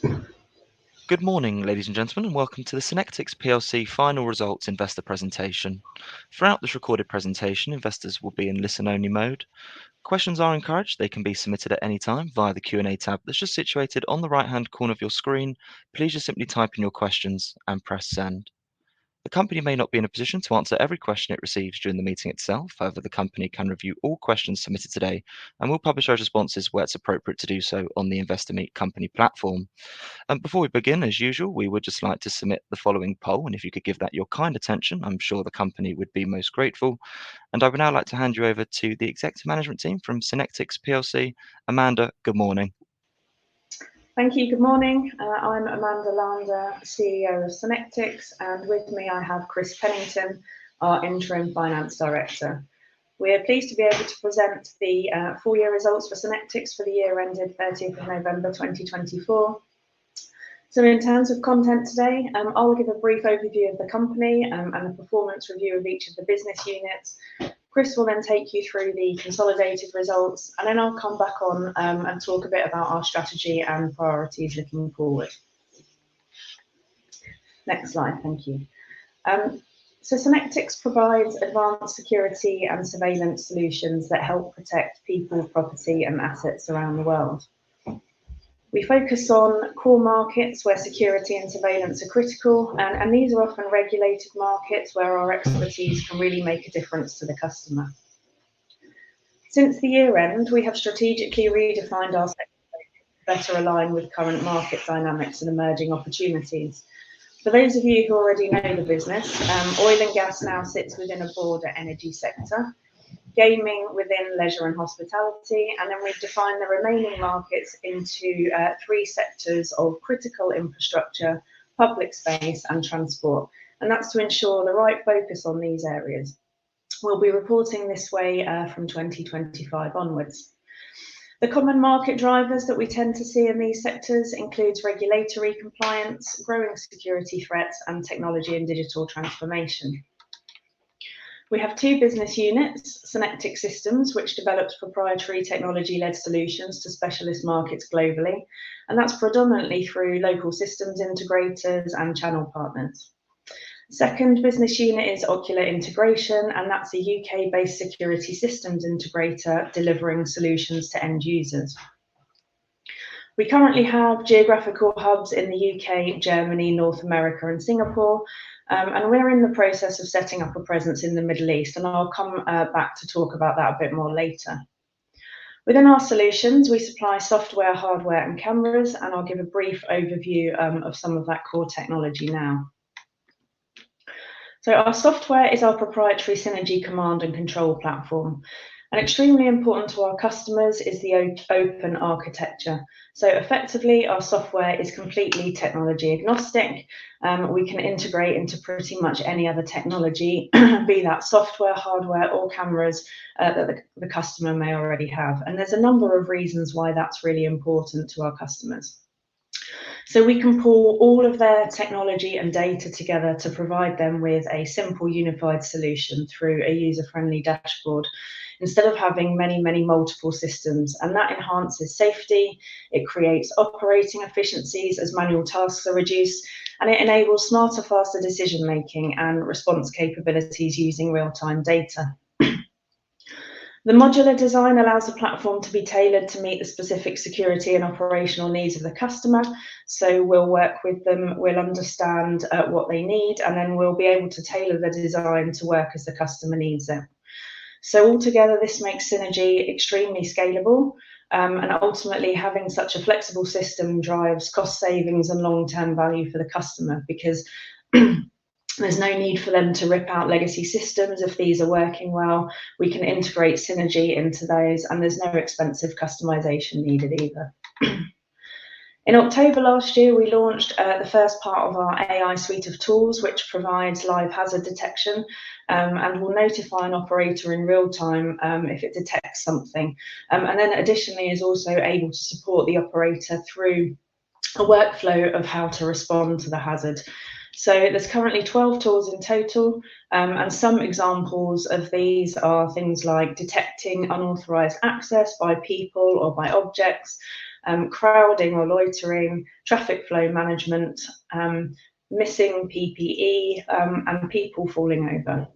Good morning, ladies and gentlemen, and welcome to the SYNECTICS PLC final results investor presentation. Throughout this recorded presentation, investors will be in listen-only mode. Questions are encouraged. They can be submitted at any time via the Q&A tab that's just situated on the right-hand corner of your screen. Please just simply type in your questions and press send. The company may not be in a position to answer every question it receives during the meeting itself. However, the company can review all questions submitted today and will publish those responses where it's appropriate to do so on the Investor Meet Company platform. Before we begin, as usual, we would just like to submit the following poll, and if you could give that your kind attention, I'm sure the company would be most grateful. And I would now like to hand you over to the executive management team from SYNECTICS PLC. Amanda, good morning. Thank you. Good morning. I'm Amanda Lander, CEO of SYNECTICS, and with me I have Chris Pennington, our Interim Finance Director. We are pleased to be able to present the full year results for SYNECTICS for the year ended 30th of November 2024. So in terms of content today, I'll give a brief overview of the company and a performance review of each of the business units. Chris will then take you through the consolidated results, and then I'll come back on and talk a bit about our strategy and priorities looking forward. Next slide, thank you. So SYNECTICS provides advanced security and surveillance solutions that help protect people, property and assets around the world. We focus on core markets where security and surveillance are critical, and these are often regulated markets where our expertise can really make a difference to the customer. Since the year end, we have strategically redefined our sector to better align with current market dynamics and emerging opportunities. For those of you who already know the business, oil and gas now sits within a broader energy sector, gaming within leisure and hospitality, and then we've defined the remaining markets into three sectors of critical infrastructure, public space and transport, and that's to ensure the right focus on these areas. We'll be reporting this way from 2025 onwards. The common market drivers that we tend to see in these sectors includes regulatory compliance, growing security threats and technology and digital transformation. We have two business units, SYNECTICS Systems, which develops proprietary technology-led solutions to specialist markets globally, and that's predominantly through local systems integrators and channel partners. Second business unit is Ocular Integration, and that's a UK-based security systems integrator delivering solutions to end users. We currently have geographical hubs in the UK, Germany, North America and Singapore, and we're in the process of setting up a presence in the Middle East, and I'll come back to talk about that a bit more later. Within our solutions, we supply software, hardware and cameras, and I'll give a brief overview of some of that core technology now. So our software is our proprietary Synergy command and control platform. And extremely important to our customers is the open architecture. So effectively, our software is completely technology agnostic. We can integrate into pretty much any other technology, be that software, hardware, or cameras that the customer may already have. And there's a number of reasons why that's really important to our customers. So we can pull all of their technology and data together to provide them with a simple unified solution through a user-friendly dashboard, instead of having many multiple systems, and that enhances safety, it creates operating efficiencies as manual tasks are reduced, and it enables smarter, faster decision making and response capabilities using real-time data. The modular design allows the platform to be tailored to meet the specific security and operational needs of the customer. So we'll work with them, we'll understand what they need, and then we'll be able to tailor the design to work as the customer needs it. So altogether, this makes Synergy extremely scalable, and ultimately having such a flexible system drives cost savings and long-term value for the customer, because there's no need for them to rip out legacy systems. If these are working well, we can integrate Synergy into those, and there's no expensive customization needed either. In October last year, we launched the first part of our AI suite of tools, which provides live hazard detection and will notify an operator in real time if it detects something. And then additionally is also able to support the operator through a workflow of how to respond to the hazard. So there's currently 12 tools in total, and some examples of these are things like detecting unauthorized access by people or by objects, crowding or loitering, traffic flow management, missing PPE, and people falling over.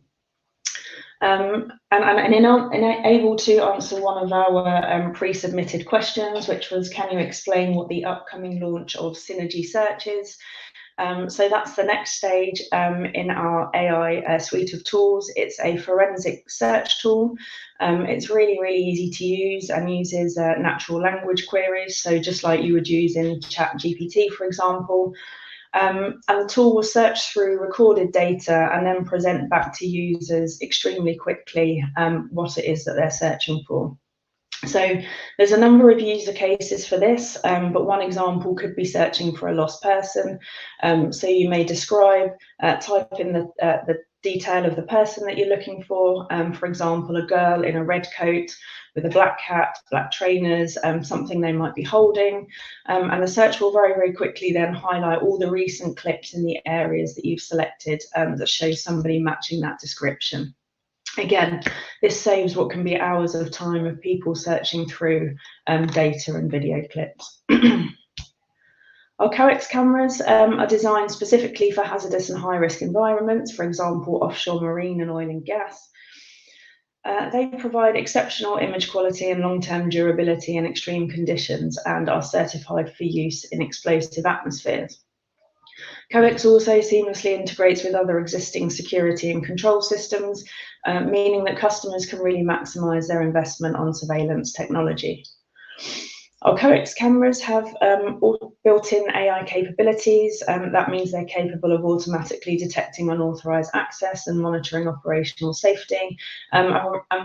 And able to answer one of our pre-submitted questions, which was, can you explain what the upcoming launch of Synergy Search is? So that's the next stage in our AI suite of tools. It's a forensic search tool. It's really, really easy to use and uses natural language queries. So just like you would use in ChatGPT, for example. And the tool will search through recorded data and then present back to users extremely quickly what it is that they're searching for. So there's a number of user cases for this, but one example could be searching for a lost person. So you may describe, type in the detail of the person that you're looking for example, a girl in a red coat with a black hat, black trainers, something they might be holding. And the search will very, very quickly then highlight all the recent clips in the areas that you've selected that show somebody matching that description. Again, this saves what can be hours of time of people searching through data and video clips. Our COEX cameras are designed specifically for hazardous and high-risk environments, for example, offshore marine and oil and gas. They provide exceptional image quality and long-term durability in extreme conditions and are certified for use in explosive atmospheres. COEX also seamlessly integrates with other existing security and control systems, meaning that customers can really maximise their investment on surveillance technology. Our COEX cameras have built-in AI capabilities. That means they're capable of automatically detecting unauthorised access and monitoring operational safety. And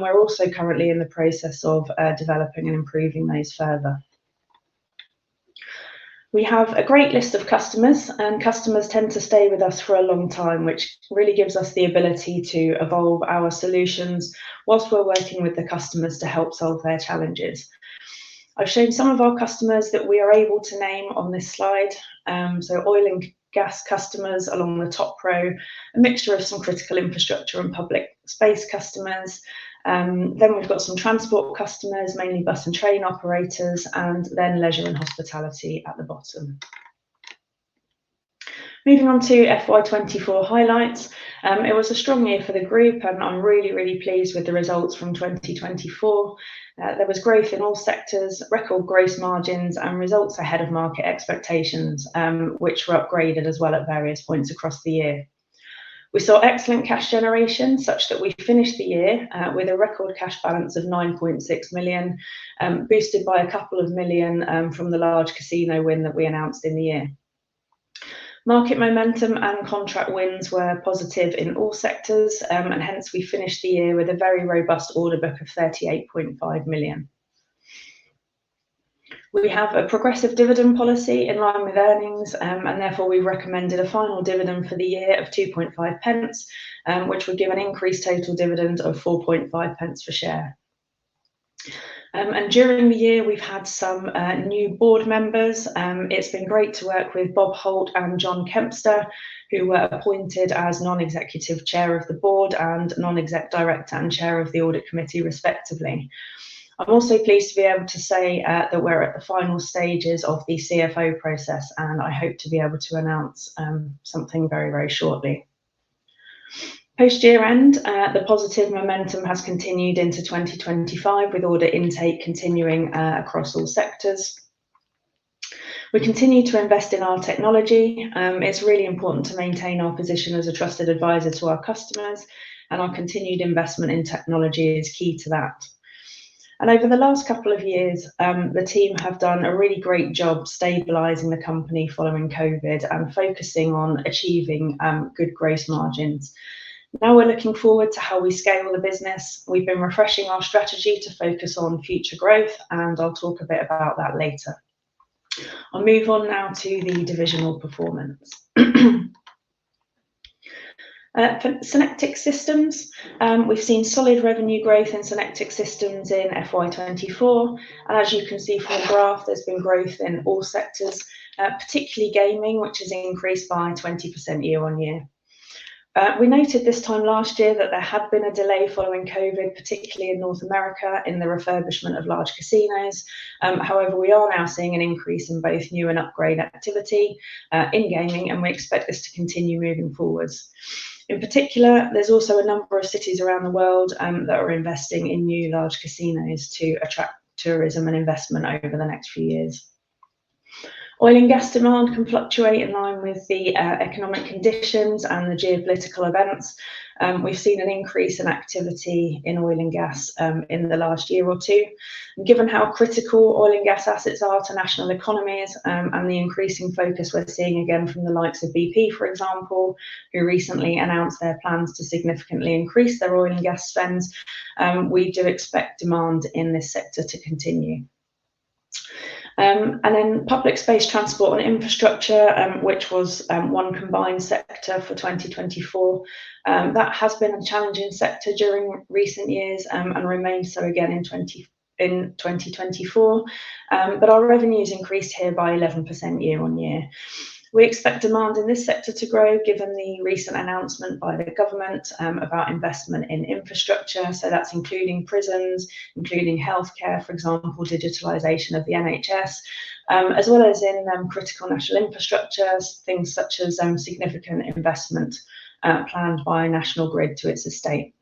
we're also currently in the process of developing and improving those further. We have a great list of customers, and customers tend to stay with us for a long time, which really gives us the ability to evolve our solutions whilst we're working with the customers to help solve their challenges. I've shown some of our customers that we are able to name on this slide. So oil and gas customers along the top row, a mixture of some critical infrastructure and public space customers. Then we've got some transport customers, mainly bus and train operators, and then leisure and hospitality at the bottom. Moving on to FY24 highlights. It was a strong year for the group, and I'm really, really pleased with the results from 2024. There was growth in all sectors, record gross margins, and results ahead of market expectations, which were upgraded as well at various points across the year. We saw excellent cash generation, such that we finished the year with a record cash balance of 9.6 million, boosted by a couple of million from the large casino win that we announced in the year. Market momentum and contract wins were positive in all sectors, and hence we finished the year with a very robust order book of 38.5 million. We have a progressive dividend policy in line with earnings, and therefore we recommended a final dividend for the year of 2.5 pence, which would give an increased total dividend of 4.5 pence per share. And during the year, we've had some new board members. It's been great to work with Bob Holt and John Kempster, who were appointed as non-executive chair of the board and non-exec director and chair of the audit committee, respectively. I'm also pleased to be able to say that we're at the final stages of the CFO process, and I hope to be able to announce something very, very shortly. Post-year end, the positive momentum has continued into 2025, with order intake continuing across all sectors. We continue to invest in our technology. It's really important to maintain our position as a trusted advisor to our customers, and our continued investment in technology is key to that. And over the last couple of years, the team have done a really great job stabilising the company following COVID and focusing on achieving good gross margins. Now we're looking forward to how we scale the business. We've been refreshing our strategy to focus on future growth, and I'll talk a bit about that later. I'll move on now to the divisional performance. For SYNECTICS Systems, we've seen solid revenue growth in SYNECTICS Systems in FY24, and as you can see from the graph, there's been growth in all sectors, particularly gaming, which has increased by 20% year on year. We noted this time last year that there had been a delay following COVID, particularly in North America, in the refurbishment of large casinos. However, we are now seeing an increase in both new and upgrade activity in gaming, and we expect this to continue moving forwards. In particular, there's also a number of cities around the world that are investing in new large casinos to attract tourism and investment over the next few years. Oil and gas demand can fluctuate in line with the economic conditions and the geopolitical events. We've seen an increase in activity in oil and gas in the last year or two. And given how critical oil and gas assets are to national economies and the increasing focus we're seeing again from the likes of BP, for example, who recently announced their plans to significantly increase their oil and gas spends, we do expect demand in this sector to continue. And then public space transport and infrastructure, which was one combined sector for 2024, that has been a challenging sector during recent years and remains so again in 2024. But our revenues increased here by 11% year on year. We expect demand in this sector to grow given the recent announcement by the government about investment in infrastructure. So that's including prisons, including healthcare, for example, digitalisation of the NHS, as well as in critical national infrastructure, things such as significant investment planned by National Grid to its estate.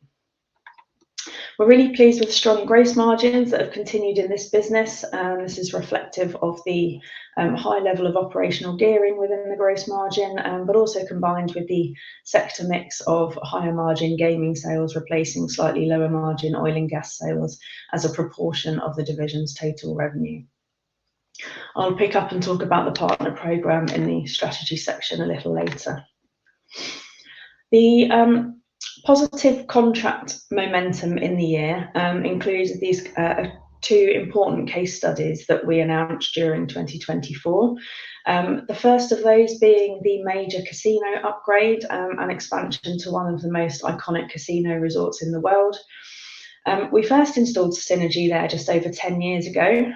We're really pleased with strong gross margins that have continued in this business. This is reflective of the high level of operational gearing within the gross margin, but also combined with the sector mix of higher margin gaming sales replacing slightly lower margin oil and gas sales as a proportion of the division's total revenue. I'll pick up and talk about the partner programme in the strategy section a little later. The positive contract momentum in the year includes these two important case studies that we announced during 2024. The first of those being the major casino upgrade and expansion to one of the most iconic casino resorts in the world. We first installed Synergy there just over 10 years ago.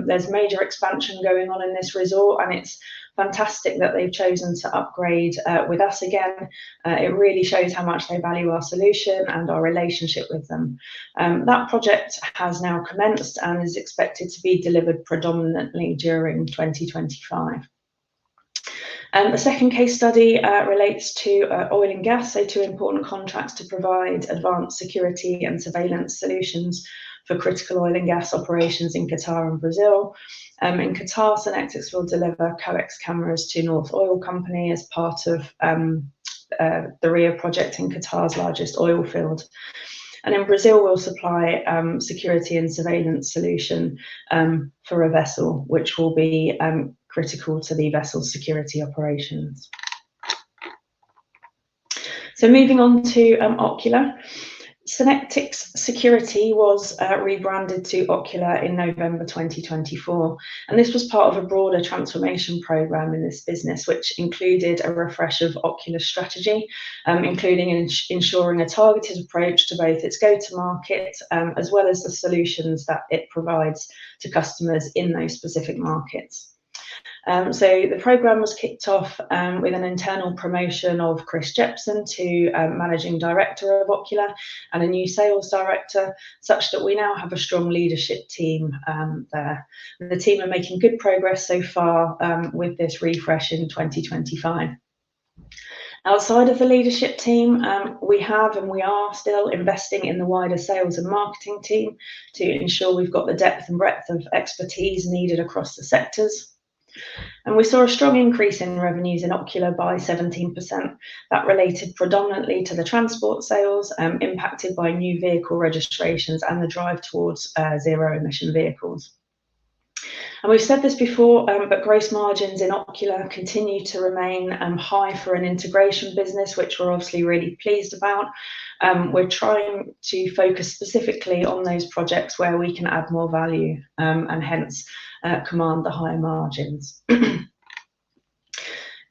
There's major expansion going on in this resort, and it's fantastic that they've chosen to upgrade with us again. It really shows how much they value our solution and our relationship with them. That project has now commenced and is expected to be delivered predominantly during 2025. The second case study relates to oil and gas, so two important contracts to provide advanced security and surveillance solutions for critical oil and gas operations in Qatar and Brazil. In Qatar, SYNECTICS will deliver coax cameras to North Oil Company as part of the RIA project in Qatar's largest oil field. And in Brazil, we'll supply security and surveillance solution for a vessel, which will be critical to the vessel's security operations. So moving on to Ocular. SYNECTICS Security was rebranded to Ocular in November 2024, and this was part of a broader transformation programme in this business, which included a refresh of Ocular's strategy, including ensuring a targeted approach to both its go-to-market as well as the solutions that it provides to customers in those specific markets. So the programme was kicked off with an internal promotion of Chris Jepson to Managing Director of Ocular and a new sales director, such that we now have a strong leadership team there. The team are making good progress so far with this refresh in 2025. Outside of the leadership team, we have and we are still investing in the wider sales and marketing team to ensure we've got the depth and breadth of expertise needed across the sectors. And we saw a strong increase in revenues in Ocular by 17%. That related predominantly to the transport sales impacted by new vehicle registrations and the drive towards zero emission vehicles. And we've said this before, but gross margins in Ocular continue to remain high for an integration business, which we're obviously really pleased about. We're trying to focus specifically on those projects where we can add more value and hence command the higher margins.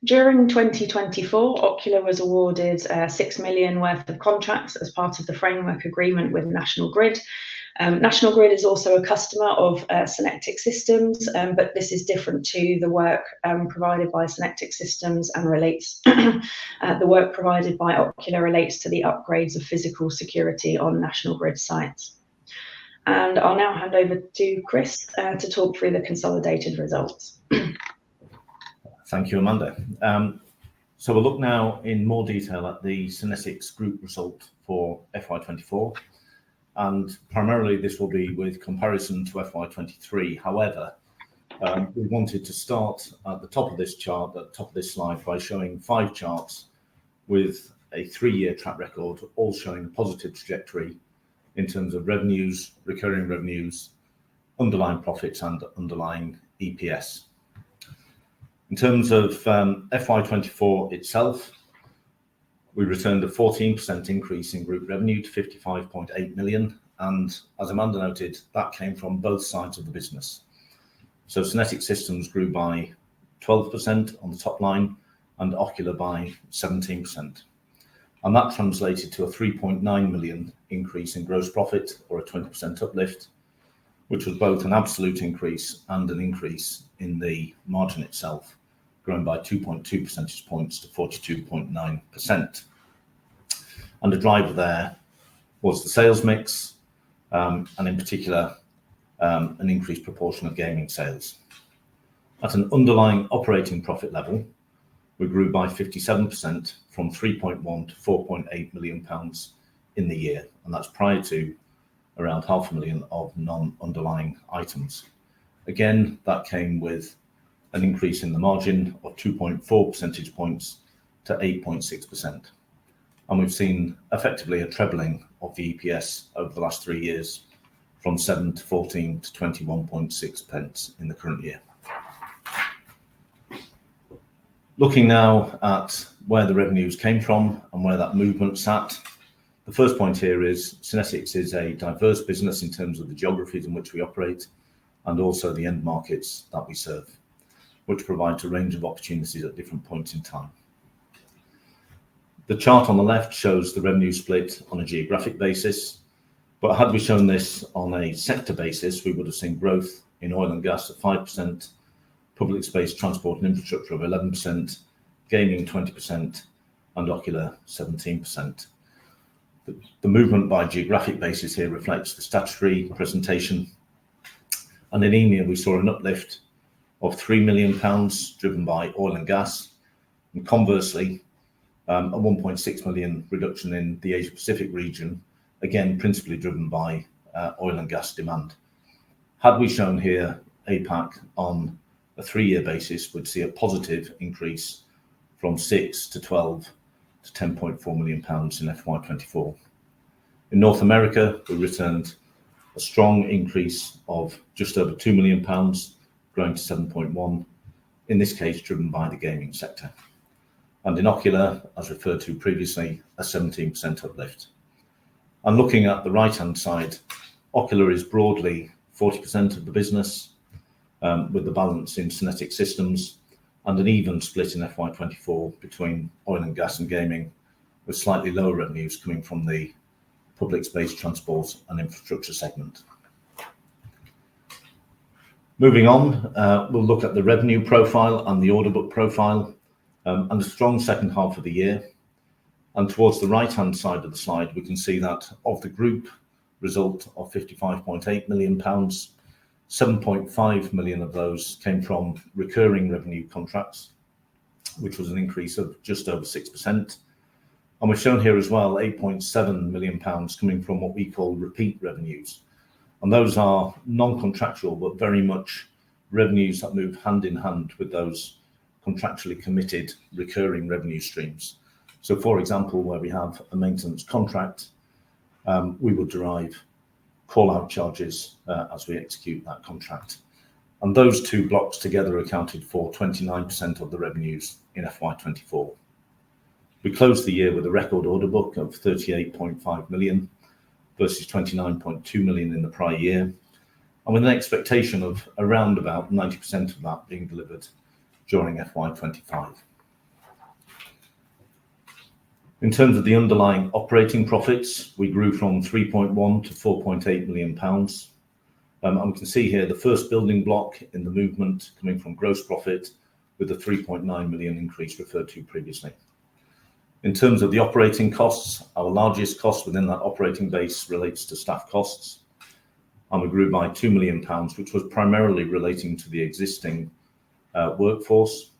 During 2024, Ocular was awarded 6 million worth of contracts as part of the framework agreement with National Grid. National Grid is also a customer of SYNECTICS Systems, but this is different to the work provided by SYNECTICS Systems and relates, the work provided by Ocular relates to the upgrades of physical security on National Grid sites. And I'll now hand over to Chris to talk through the consolidated results. Thank you, Amanda. So we'll look now in more detail at the SYNECTICS Group result for FY24, and primarily this will be with comparison to FY23. However, we wanted to start at the top of this chart, at the top of this slide, by showing 5 charts with a 3-year track record, all showing a positive trajectory in terms of revenues, recurring revenues, underlying profits and underlying EPS. In terms of FY24 itself, we returned a 14% increase in group revenue to 55.8 million, and as Amanda noted, that came from both sides of the business. So SYNECTICS Systems grew by 12% on the top line and Ocular by 17. And that translated to a 3.9 million increase in gross profit, or a 20% uplift, which was both an absolute increase and an increase in the margin itself, growing by 2.2 percentage points to 42.9%. And the driver there was the sales mix, and in particular, an increased proportion of gaming sales. At an underlying operating profit level, we grew by 57% from 3.1 to 4.8 million pounds in the year, and that's prior to around $500,000 of non-underlying items. Again, that came with an increase in the margin of 2.4 percentage points to 8.6%. And we've seen effectively a trebling of the EPS over the last 3 years, from 7 to 14 to 21.6 pence in the current year. Looking now at where the revenues came from and where that movement sat, the first point here is SYNECTICS is a diverse business in terms of the geographies in which we operate and also the end markets that we serve, which provides a range of opportunities at different points in time. The chart on the left shows the revenue split on a geographic basis, but had we shown this on a sector basis, we would have seen growth in oil and gas at 5%, public space, transport and infrastructure of 11%, gaming 20%, and Ocular 17%. The movement by geographic basis here reflects the statutory presentation, and in EMEA we saw an uplift of £3 million driven by oil and gas, and conversely a 1.6 million reduction in the Asia Pacific region, again principally driven by oil and gas demand. Had we shown here APAC on a 3-year basis, we'd see a positive increase from 6 to 12 to 10.4 million pounds in FY24. In North America, we returned a strong increase of just over £2 million, growing to 7.1, in this case driven by the gaming sector. And in Ocular, as referred to previously, a 17% uplift. And looking at the right-hand side, Ocular is broadly 40% of the business, with the balance in SYNECTICS Systems, and an even split in FY24 between oil and gas and gaming, with slightly lower revenues coming from the public space, transport and infrastructure segment. Moving on, we'll look at the revenue profile and the order book profile, and a strong second half of the year. And towards the right-hand side of the slide, we can see that of the group result of £55.8 million, 7.5 million of those came from recurring revenue contracts, which was an increase of just over 6%. And we've shown here as well £8.7 million coming from what we call repeat revenues. And those are non-contractual, but very much revenues that move hand in hand with those contractually committed recurring revenue streams. So for example, where we have a maintenance contract, we would derive call-out charges as we execute that contract. And those two blocks together accounted for 29% of the revenues in FY24. We closed the year with a record order book of 38.5 million versus 29.2 million in the prior year, and with an expectation of around about 90% of that being delivered during FY25. In terms of the underlying operating profits, we grew from 3.1 to 4.8 million pounds. And we can see here the first building block in the movement coming from gross profit with the 3.9 million increase referred to previously. In terms of the operating costs, our largest cost within that operating base relates to staff costs. And we grew by £2 million, which was primarily relating to the existing workforce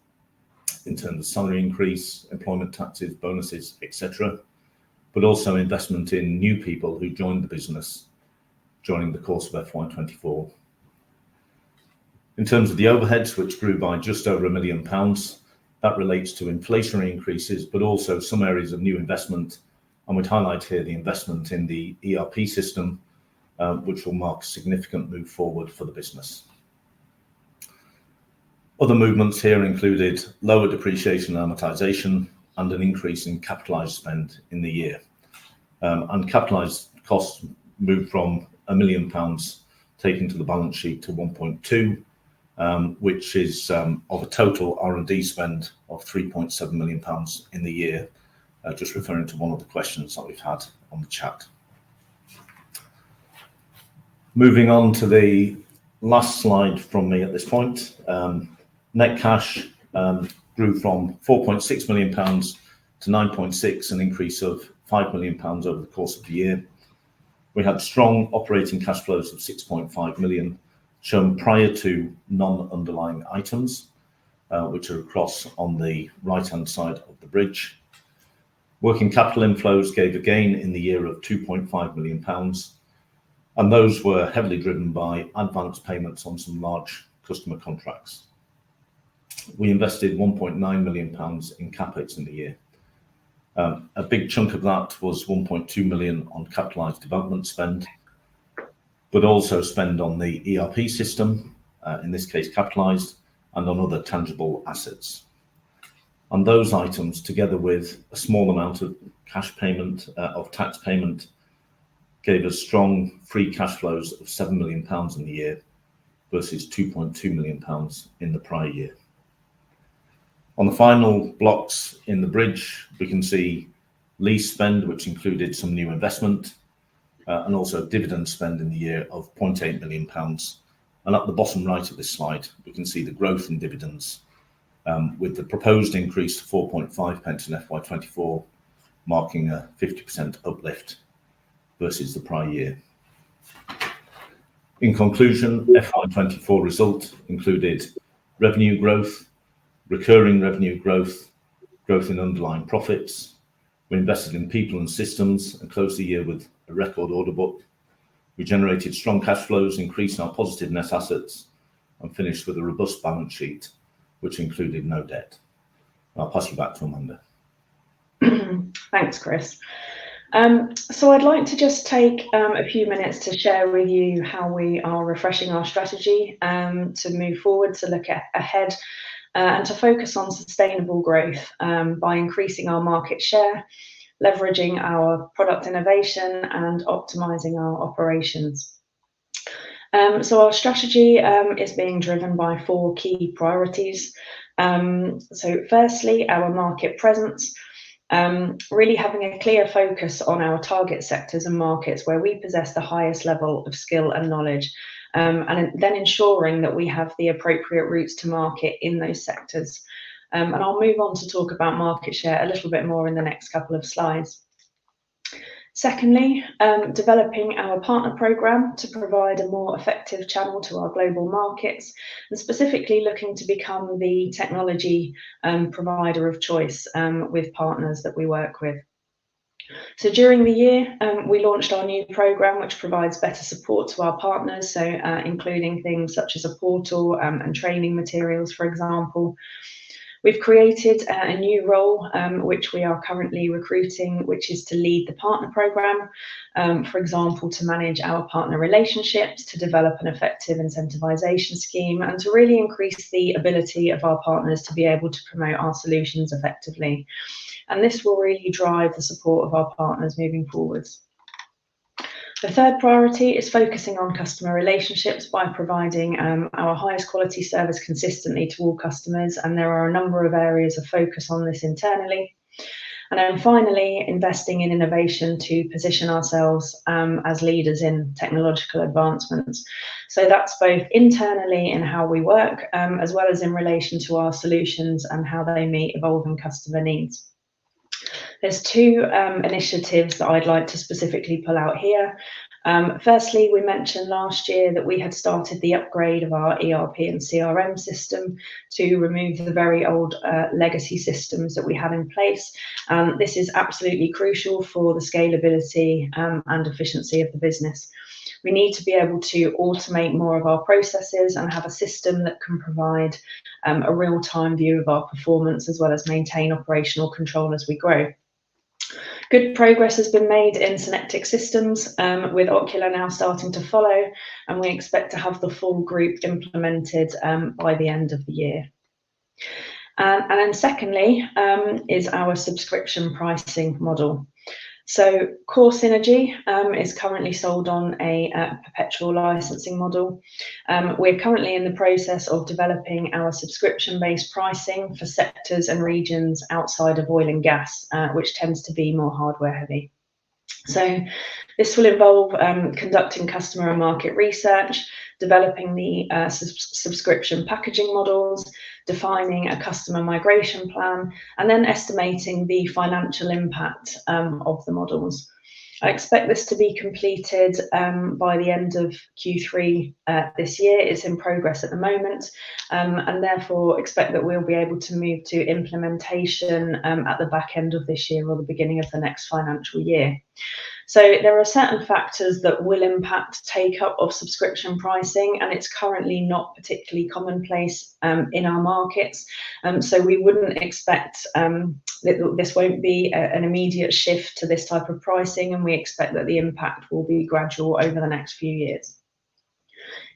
in terms of salary increase, employment taxes, bonuses, etc., but also investment in new people who joined the business during the course of FY24. In terms of the overheads, which grew by just over £1 million, that relates to inflationary increases, but also some areas of new investment. And we'd highlight here the investment in the ERP system, which will mark a significant move forward for the business. Other movements here included lower depreciation and amortization and an increase in capitalised spend in the year. And capitalised costs moved from £1 million taken to the balance sheet to 1.2, which is of a total R&D spend of £3.7 million in the year, just referring to one of the questions that we've had on the chat. Moving on to the last slide from me at this point. Net cash grew from £4.6 million to 9.6, an increase of £5 million over the course of the year. We had strong operating cash flows of 6.5 million, shown prior to non-underlying items, which are across on the right-hand side of the bridge. Working capital inflows gave a gain in the year of £2.5 million, and those were heavily driven by advance payments on some large customer contracts. We invested £1.9 million in CapEx in the year. A big chunk of that was 1.2 million on capitalised development spend, but also spend on the ERP system, in this case capitalised, and on other tangible assets. And those items, together with a small amount of cash payment, of tax payment, gave us strong free cash flows of £7 million in the year versus £2.2 million in the prior year. On the final blocks in the bridge, we can see lease spend, which included some new investment, and also dividend spend in the year of £0.8 million. And at the bottom right of this slide, we can see the growth in dividends, with the proposed increase to 4.5 pence in FY24, marking a 50% uplift versus the prior year. In conclusion, FY24 result included revenue growth, recurring revenue growth, growth in underlying profits. We invested in people and systems and closed the year with a record order book. We generated strong cash flows, increased our positive net assets, and finished with a robust balance sheet, which included no debt. I'll pass you back to Amanda. Thanks, Chris. So I'd like to just take a few minutes to share with you how we are refreshing our strategy to move forward, to look ahead, and to focus on sustainable growth by increasing our market share, leveraging our product innovation, and optimizing our operations. So our strategy is being driven by 4 key priorities. So firstly, our market presence, really having a clear focus on our target sectors and markets where we possess the highest level of skill and knowledge, and then ensuring that we have the appropriate routes to market in those sectors. And I'll move on to talk about market share a little bit more in the next couple of slides. Secondly, developing our partner program to provide a more effective channel to our global markets, and specifically looking to become the technology provider of choice with partners that we work with. So during the year, we launched our new program, which provides better support to our partners, so including things such as a portal and training materials, for example. We've created a new role, which we are currently recruiting, which is to lead the partner program, for example, to manage our partner relationships, to develop an effective incentivization scheme, and to really increase the ability of our partners to be able to promote our solutions effectively. And this will really drive the support of our partners moving forwards. The third priority is focusing on customer relationships by providing our highest quality service consistently to all customers, and there are a number of areas of focus on this internally. And then finally, investing in innovation to position ourselves as leaders in technological advancements. So that's both internally in how we work, as well as in relation to our solutions and how they meet evolving customer needs. There's two initiatives that I'd like to specifically pull out here. Firstly, we mentioned last year that we had started the upgrade of our ERP and CRM system to remove the very old legacy systems that we had in place. This is absolutely crucial for the scalability and efficiency of the business. We need to be able to automate more of our processes and have a system that can provide a real-time view of our performance, as well as maintain operational control as we grow. Good progress has been made in SYNECTICS systems, with Ocular now starting to follow, and we expect to have the full group implemented by the end of the year. And then secondly is our subscription pricing model. So Core Synergy is currently sold on a perpetual licensing model. We're currently in the process of developing our subscription-based pricing for sectors and regions outside of oil and gas, which tends to be more hardware heavy. So this will involve conducting customer and market research, developing the subscription packaging models, defining a customer migration plan, and then estimating the financial impact of the models. I expect this to be completed by the end of Q3 this year. It's in progress at the moment, and therefore expect that we'll be able to move to implementation at the back end of this year or the beginning of the next financial year. So there are certain factors that will impact take-up of subscription pricing, and it's currently not particularly commonplace in our markets. So we wouldn't expect that this won't be an immediate shift to this type of pricing, and we expect that the impact will be gradual over the next few years.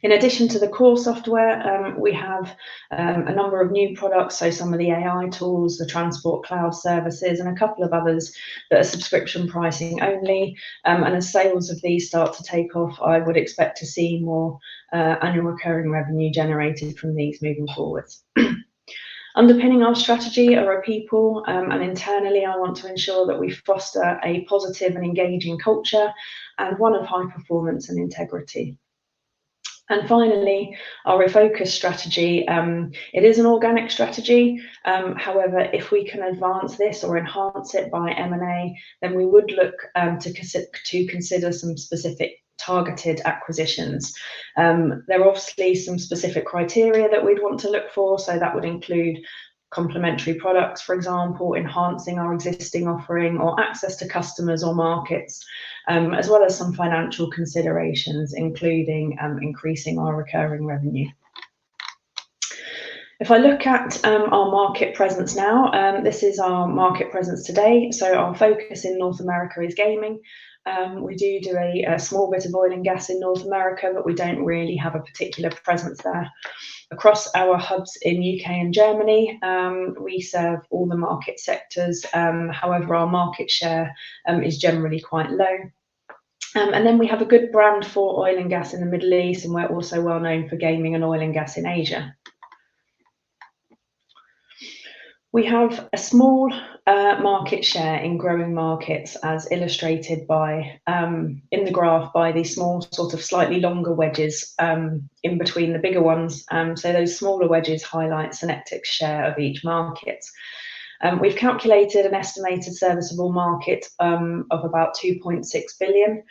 In addition to the core software, we have a number of new products, so some of the AI tools, the transport cloud services, and a couple of others that are subscription pricing only. And as sales of these start to take off, I would expect to see more annual recurring revenue generated from these moving forwards. Underpinning our strategy are our people, and internally I want to ensure that we foster a positive and engaging culture and one of high performance and integrity. And finally, our refocus strategy. It is an organic strategy. However, if we can advance this or enhance it by M&A, then we would look to consider some specific targeted acquisitions. There are obviously some specific criteria that we'd want to look for, so that would include complementary products, for example, enhancing our existing offering or access to customers or markets, as well as some financial considerations, including increasing our recurring revenue. If I look at our market presence now, this is our market presence today. So our focus in North America is gaming. We do a small bit of oil and gas in North America, but we don't really have a particular presence there. Across our hubs in UK and Germany, we serve all the market sectors. However, our market share is generally quite low. And then we have a good brand for oil and gas in the Middle East, and we're also well known for gaming and oil and gas in Asia. We have a small market share in growing markets, as illustrated by in the graph by these small, sort of slightly longer wedges in between the bigger ones. So those smaller wedges highlight SYNECTICS' share of each market. We've calculated an estimated serviceable market of about 2.6 billion.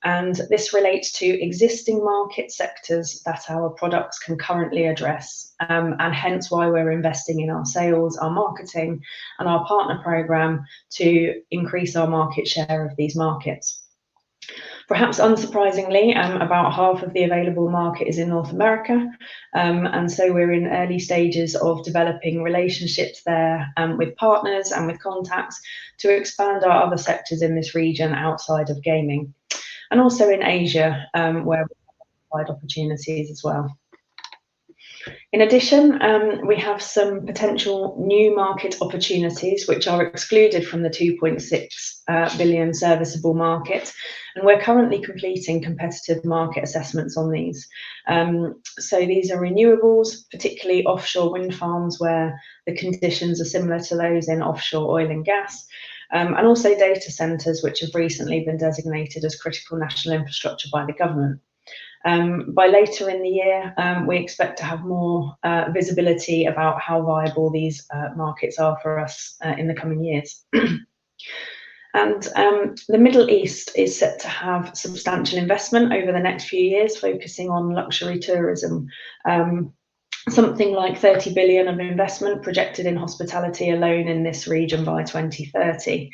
And this relates to existing market sectors that our products can currently address, and hence why we're investing in our sales, our marketing, and our partner program to increase our market share of these markets. Perhaps unsurprisingly, about half of the available market is in North America, and so we're in early stages of developing relationships there with partners and with contacts to expand our other sectors in this region outside of gaming. And also in Asia, where we have wide opportunities as well. In addition, we have some potential new market opportunities which are excluded from the 2.6 billion serviceable market, and we're currently completing competitive market assessments on these. So these are renewables, particularly offshore wind farms where the conditions are similar to those in offshore oil and gas. and also data centres, which have recently been designated as critical national infrastructure by the government. By later in the year, we expect to have more visibility about how viable these markets are for us in the coming years. And the Middle East is set to have substantial investment over the next few years, focusing on luxury tourism. Something like 30 billion of investment projected in hospitality alone in this region by 2030.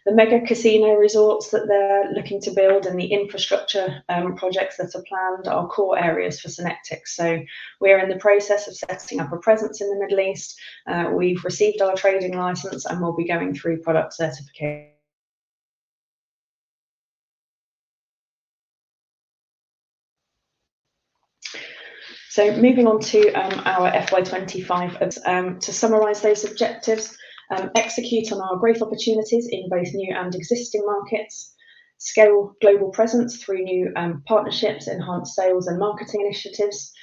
The mega casino resorts that they're looking to build and the infrastructure projects that are planned are core areas for SYNECTICS. So we're in the process of setting up a presence in the Middle East. We've received our trading license and we'll be going through product certification. So moving on to our FY25, to summarise those objectives, execute on our growth opportunities in both new and existing markets, scale global presence through new partnerships, enhance sales and marketing initiatives,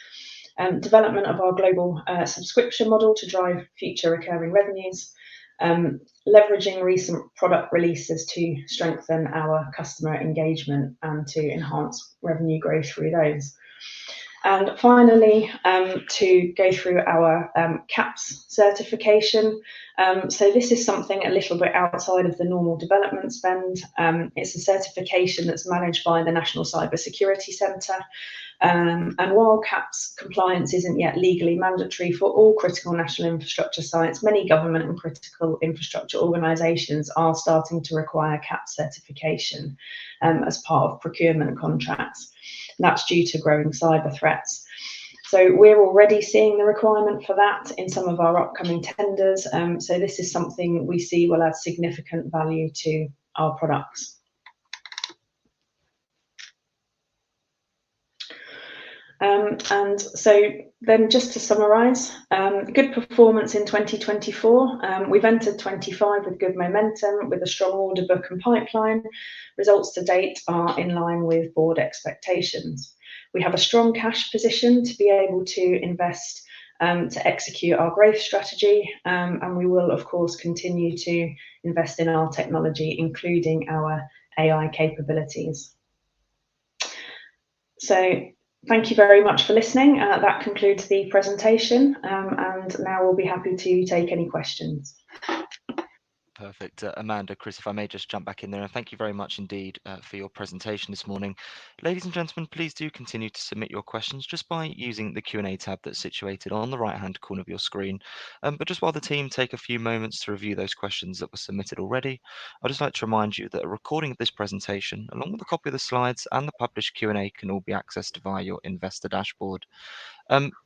development of our global subscription model to drive future recurring revenues, leveraging recent product releases to strengthen our customer engagement and to enhance revenue growth through those. And finally, to go through our CAPS certification. So this is something a little bit outside of the normal development spend. It's a certification that's managed by the National Cyber Security Centre. And while CAPS compliance isn't yet legally mandatory for all critical national infrastructure sites, many government and critical infrastructure organisations are starting to require CAPS certification as part of procurement contracts. That's due to growing cyber threats. So we're already seeing the requirement for that in some of our upcoming tenders. So this is something we see will add significant value to our products. And so then just to summarise, good performance in 2024. We've entered 25 with good momentum, with a strong order book and pipeline. Results to date are in line with board expectations. We have a strong cash position to be able to invest to execute our growth strategy, and we will of course continue to invest in our technology, including our AI capabilities. So thank you very much for listening. That concludes the presentation, and now we'll be happy to take any questions. Perfect. Amanda, Chris, if I may just jump back in there, and thank you very much indeed for your presentation this morning. Ladies and gentlemen, please do continue to submit your questions just by using the Q&A tab that's situated on the right-hand corner of your screen. But just while the team take a few moments to review those questions that were submitted already, I'd just like to remind you that a recording of this presentation, along with a copy of the slides and the published Q&A, can all be accessed via your investor dashboard.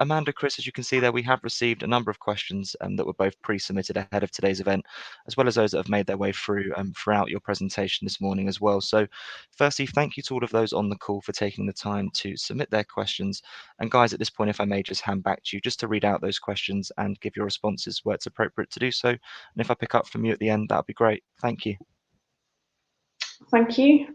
Amanda, Chris, as you can see there, we have received a number of questions that were both pre-submitted ahead of today's event, as well as those that have made their way through throughout your presentation this morning as well. So firstly, thank you to all of those on the call for taking the time to submit their questions. And guys, at this point, if I may just hand back to you just to read out those questions and give your responses where it's appropriate to do so. And if I pick up from you at the end, that'd be great. Thank you. Thank you.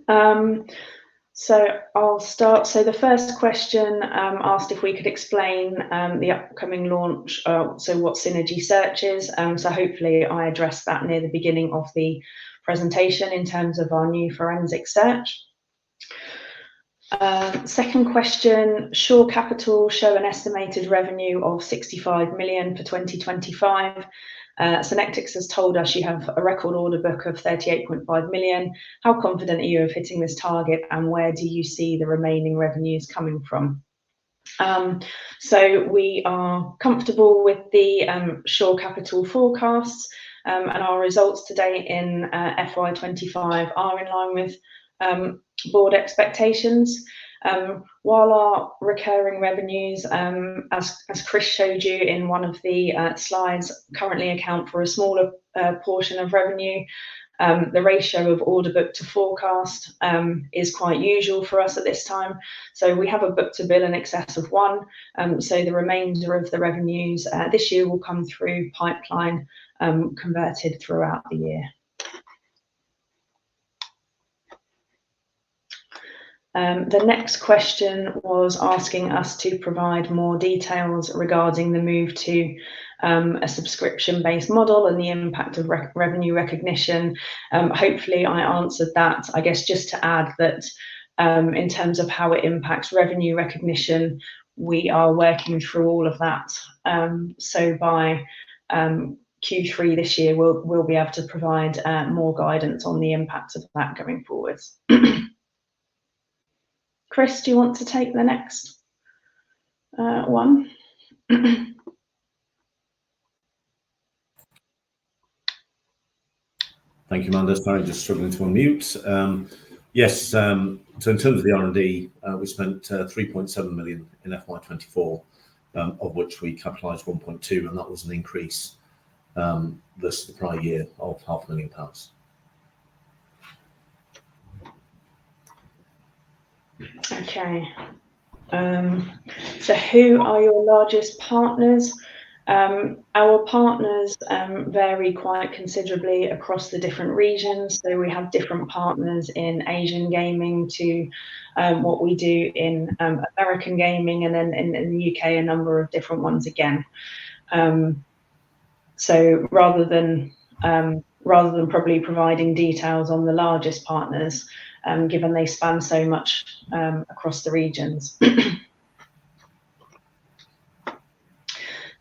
So I'll start. So the first question asked if we could explain the upcoming launch, so what Synergy Search is. So hopefully I addressed that near the beginning of the presentation in terms of our new forensic search. Second question, Shore Capital show an estimated revenue of 65 million for 2025. SYNECTICS has told us you have a record order book of 38.5 million. How confident are you of hitting this target, and where do you see the remaining revenues coming from? So we are comfortable with the Shore Capital forecasts, and our results today in FY25 are in line with board expectations. While our recurring revenues, as Chris showed you in one of the slides, currently account for a smaller portion of revenue, the ratio of order book to forecast is quite usual for us at this time. So we have a book to bill in excess of 1. So the remainder of the revenues this year will come through pipeline converted throughout the year. The next question was asking us to provide more details regarding the move to a subscription-based model and the impact of revenue recognition. Hopefully I answered that. I guess just to add that in terms of how it impacts revenue recognition, we are working through all of that. So by Q3 this year, we'll be able to provide more guidance on the impact of that going forwards. Chris, do you want to take the next one? Thank you, Amanda. Sorry, just struggling to unmute. Yes, so in terms of the R&D, we spent 3.7 million in FY24, of which we capitalised 1.2, and that was an increase versus the prior year of £500,000. Okay. So who are your largest partners? Our partners vary quite considerably across the different regions. So we have different partners in Asian gaming to what we do in American gaming, and then in the UK, a number of different ones again. So rather than probably providing details on the largest partners, given they span so much across the regions.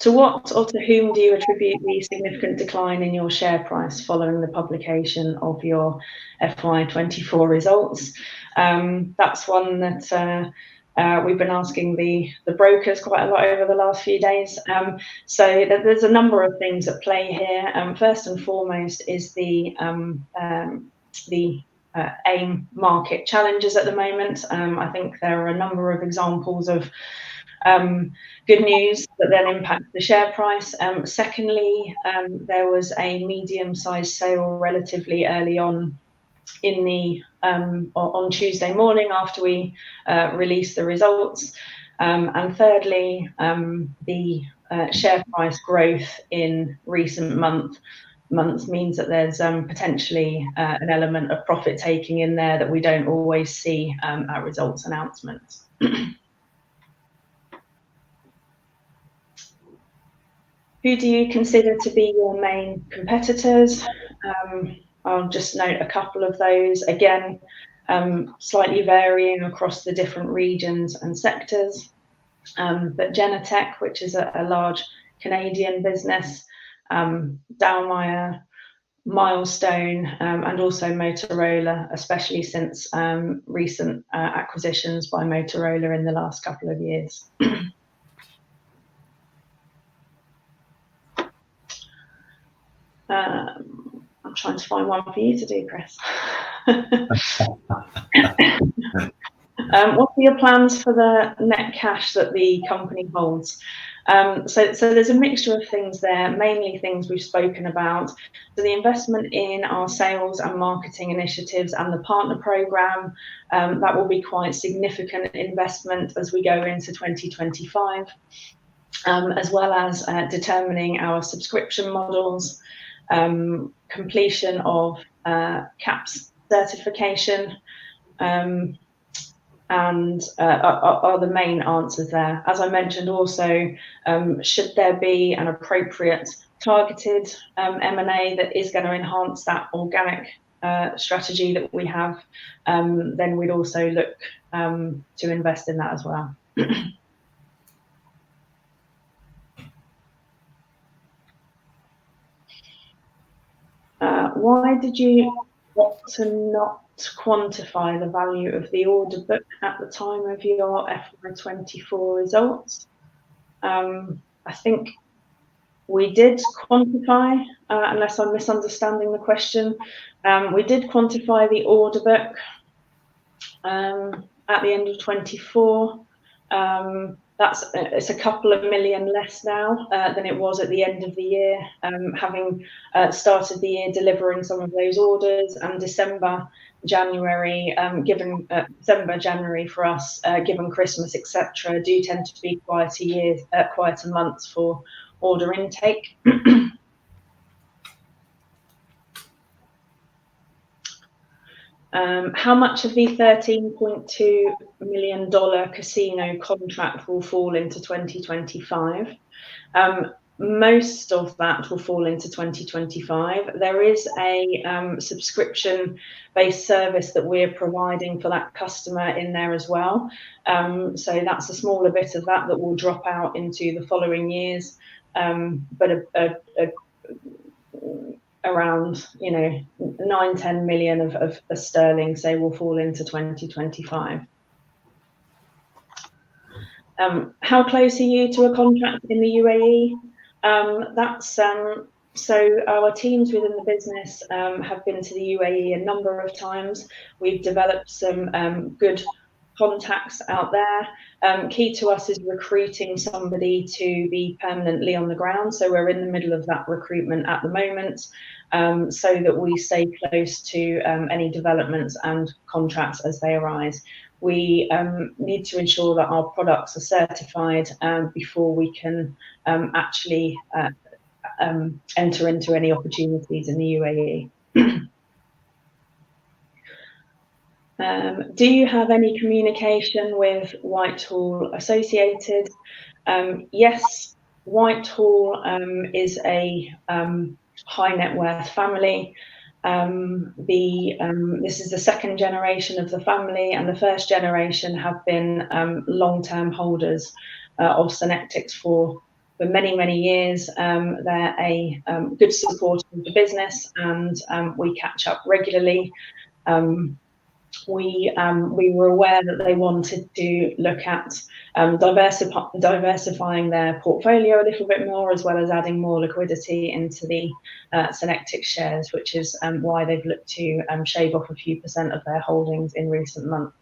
To what or to whom do you attribute the significant decline in your share price following the publication of your FY24 results? That's one that we've been asking the brokers quite a lot over the last few days. So there's a number of things at play here. First and foremost is the AIM market challenges at the moment. I think there are a number of examples of good news that then impact the share price. Secondly, there was a medium-sized sale relatively early on in the on Tuesday morning after we released the results. And thirdly, the share price growth in recent months means that there's potentially an element of profit taking in there that we don't always see at results announcements. Who do you consider to be your main competitors? I'll just note a couple of those. Again, slightly varying across the different regions and sectors. But Genetec, which is a large Canadian business, Dowmire, Milestone, and also Motorola, especially since recent acquisitions by Motorola in the last couple of years. I'm trying to find one for you to do, Chris. What are your plans for the net cash that the company holds? So there's a mixture of things there, mainly things we've spoken about. So the investment in our sales and marketing initiatives and the partner program, that will be quite significant investment as we go into 2025, as well as determining our subscription models, completion of CAPS certification, and are the main answers there. As I mentioned also, should there be an appropriate targeted M&A that is going to enhance that organic strategy that we have, then we'd also look to invest in that as well. Why did you want to not quantify the value of the order book at the time of your FY24 results? I think we did quantify, unless I'm misunderstanding the question, we did quantify the order book at the end of 24. It's a couple of million less now than it was at the end of the year, having started the year delivering some of those orders, and December, January for us, given Christmas, etc., do tend to be quieter months for order intake. How much of the $13.2 million casino contract will fall into 2025? most of that will fall into 2025. There is a subscription-based service that we're providing for that customer in there as well. So that's a smaller bit of that will drop out into the following years. But around 9-10 million of sterling, say, will fall into 2025. How close are you to a contract in the UAE? So our teams within the business have been to the UAE a number of times. We've developed some good contacts out there. Key to us is recruiting somebody to be permanently on the ground. So we're in the middle of that recruitment at the moment, so that we stay close to any developments and contracts as they arise. We need to ensure that our products are certified before we can actually enter into any opportunities in the UAE. Do you have any communication with Whitehall Associated? Yes, Whitehall is a high net worth family. This is the second generation of the family, and the first generation have been long-term holders of SYNECTICS for many, many years. They're a good supporter of the business, and we catch up regularly. We were aware that they wanted to look at diversifying their portfolio a little bit more, as well as adding more liquidity into the SYNECTICS shares, which is why they've looked to shave off a few % of their holdings in recent months.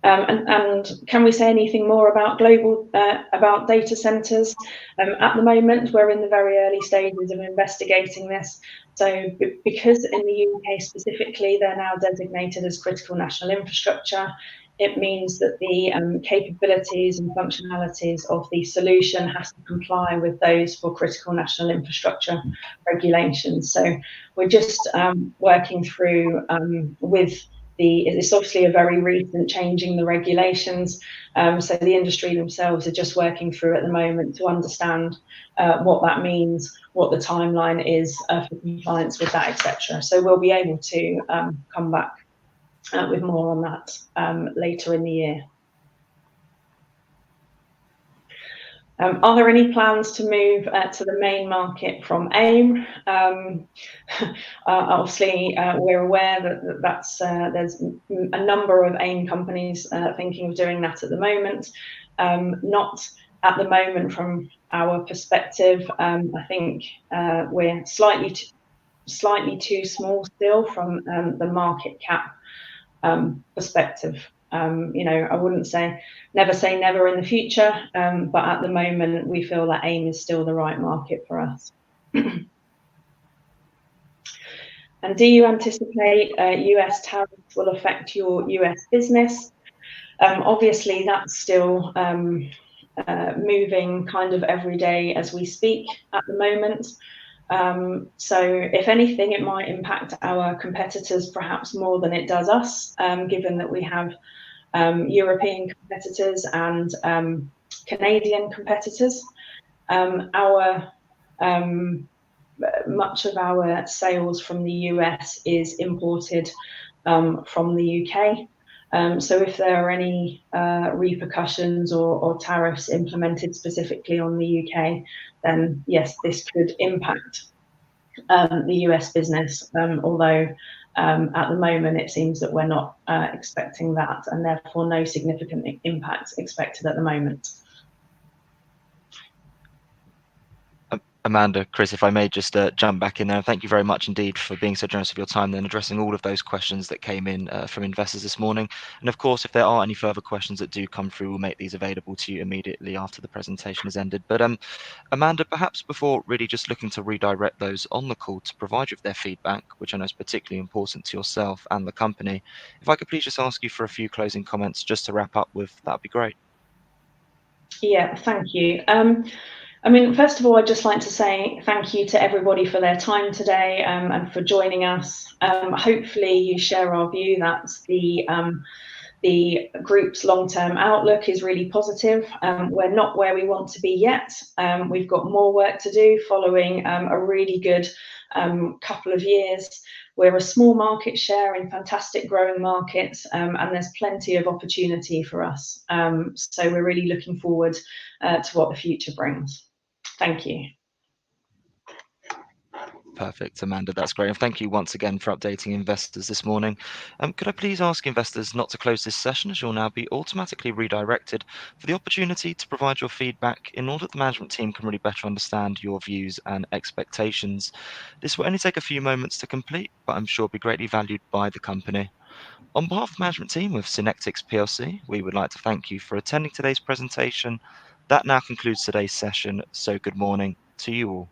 And can we say anything more about about data centers? At the moment, we're in the very early stages of investigating this. So because in the UK specifically, they're now designated as critical national infrastructure, it means that the capabilities and functionalities of the solution has to comply with those for critical national infrastructure regulations. So we're just working through it's obviously a very recent changing the regulations. So the industry themselves are just working through at the moment to understand what that means, what the timeline is for compliance with that, etc. So we'll be able to come back with more on that later in the year. Are there any plans to move to the main market from AIM? Obviously, we're aware that there's a number of AIM companies thinking of doing that at the moment. Not at the moment from our perspective. I think we're slightly too small still from the market cap perspective. I wouldn't say never in the future, but at the moment we feel that AIM is still the right market for us. And do you anticipate US tariffs will affect your US business? Obviously, that's still moving kind of every day as we speak at the moment. So if anything, it might impact our competitors perhaps more than it does us, given that we have European competitors and Canadian competitors. Much of our sales from the US is imported from the UK. So if there are any repercussions or tariffs implemented specifically on the UK, then yes, this could impact the US business, although at the moment it seems that we're not expecting that, and therefore no significant impact expected at the moment. Amanda, Chris, if I may just jump back in there. Thank you very much indeed for being so generous of your time and addressing all of those questions that came in from investors this morning. And of course, if there are any further questions that do come through, we'll make these available to you immediately after the presentation has ended. But Amanda, perhaps before really just looking to redirect those on the call to provide you with their feedback, which I know is particularly important to yourself and the company, if I could please just ask you for a few closing comments just to wrap up with, that'd be great. Yeah, thank you. I mean, first of all, I'd just like to say thank you to everybody for their time today and for joining us. Hopefully you share our view that the The group's long-term outlook is really positive. We're not where we want to be yet. We've got more work to do following a really good couple of years. We're a small market share in fantastic growing markets, and there's plenty of opportunity for us. So we're really looking forward to what the future brings. Thank you. Perfect, Amanda. That's great. And thank you once again for updating investors this morning. Could I please ask investors not to close this session, as you'll now be automatically redirected for the opportunity to provide your feedback in order that the management team can really better understand your views and expectations. This will only take a few moments to complete, but I'm sure will be greatly valued by the company. On behalf of the management team of SYNECTICS PLC, we would like to thank you for attending today's presentation. That now concludes today's session, so good morning to you all.